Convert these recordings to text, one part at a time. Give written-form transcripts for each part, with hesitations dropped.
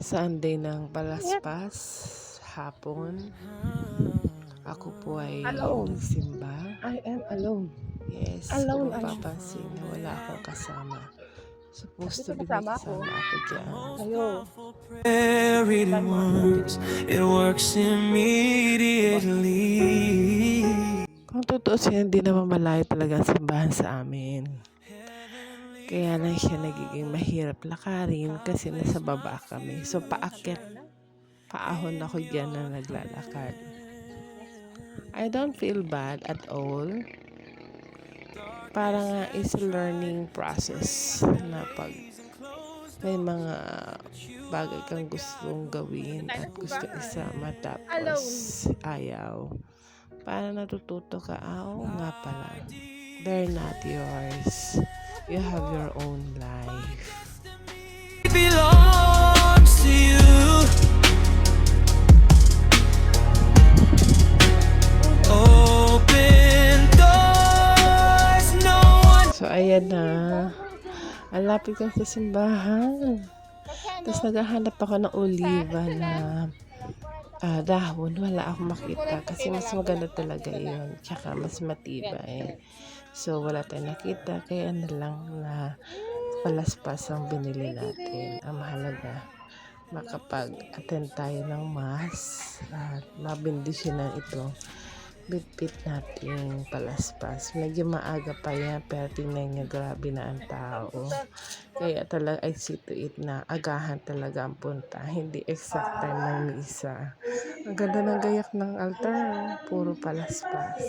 Sunday ng palaspas, hapon, ako po ay Alone. nagsimba. I am alone. Yes, kung Alone, mapapansin na wala akong kasama. Supposed to Dito be may kasama ako. kasama ako dyan. Kayo. It works. It works immediately. Kung tutuusin, hindi naman malayo talaga ang simbahan sa amin. Kaya lang siya nagiging mahirap lakarin kasi nasa baba kami. So paahon ako dyan na naglalakad. I don't feel bad at all. Parang nga is learning process na pag may mga bagay kang gustong gawin at gusto isama tapos ayaw. Para natututo ka, oo nga pala. They're not yours. You have your own life. It belongs to you. Open doors, no one. So, ayan na. Ang lapit ko sa simbahan. Tapos naghahanap ako ng oliva na dahon. Wala akong makita kasi mas maganda talaga yun. Tsaka mas matibay. So, wala tayong nakita. Kaya na lang na palaspas ang binili natin. Ang mahalaga, makapag-attend tayo ng mass at mabindisyonan ito. Bitbit natin palaspas. Medyo maaga pa yan, pero tingnan nyo, grabe na ang tao. Kaya talaga I see to it na agahan talaga ang punta. Hindi exact time ng misa. Ang ganda ng gayak ng altar. Puro palaspas.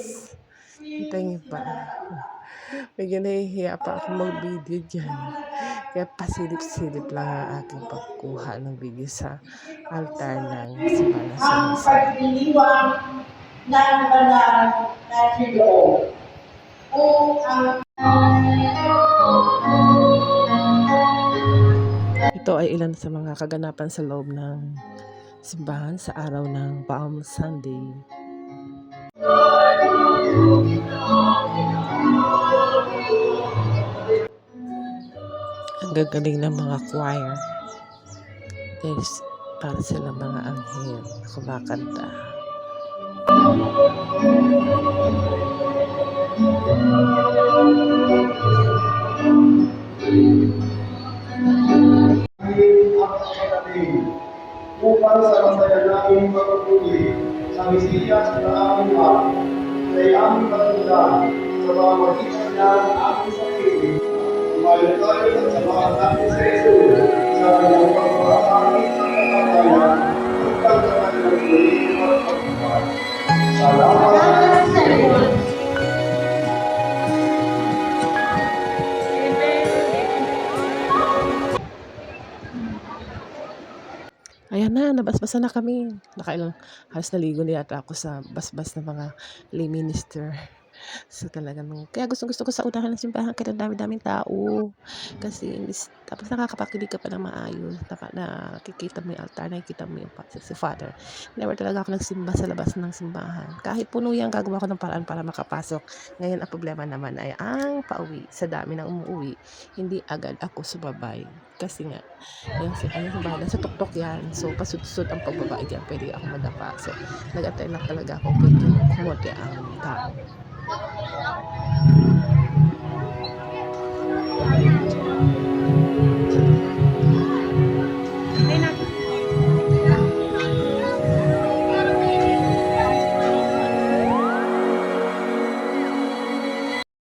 Hintayin nyo pa. Medyo nahihiya pa ako mag-video dyan. Kaya pasilip-silip lang ang aking pagkuha ng video sa altar ng simbahan sa ang misa. pagdiriwang ng banal na Ginoo. O ang Ito ay ilan sa mga kaganapan sa loob ng simbahan sa araw ng Palm Sunday. Ang gagaling ng mga choir. There's para sila mga anghel na kumakanta. Upang sa masaya naming pagpupuli sa Mesiyas na aming Pag, ay aming patanda sa mga magitan ng aming sarili. Umayon tayo at samahan natin sa Jesus sa kanyang pagpapakit ng kapatayan at pagkakas ng tuloy at pagpapakit. Salamat sa iyo. Ayan na, nabasbasan na kami. Halos naligo na yata ako sa basbas ng mga lay minister. So talagang, kaya gusto ko sa unahan ng simbahan kaya ang dami-daming tao. Kasi tapos nakakapakinig ka pa ng maayos. Nakikita mo yung altar, nakikita mo yung si Father. Never talaga ako nagsimba sa labas ng simbahan. Kahit puno yan, gagawa ko ng paraan para makapasok. Ngayon, ang problema naman ay ang pauwi. Sa dami ng umuwi, hindi agad ako sumabay. Kasi nga, ayun bahala sa tuktok yan. So, pasud-sud ang pagbaba dyan. Pwede ako madapa. So, nag-attend lang talaga ako pwede kumunti ang tao.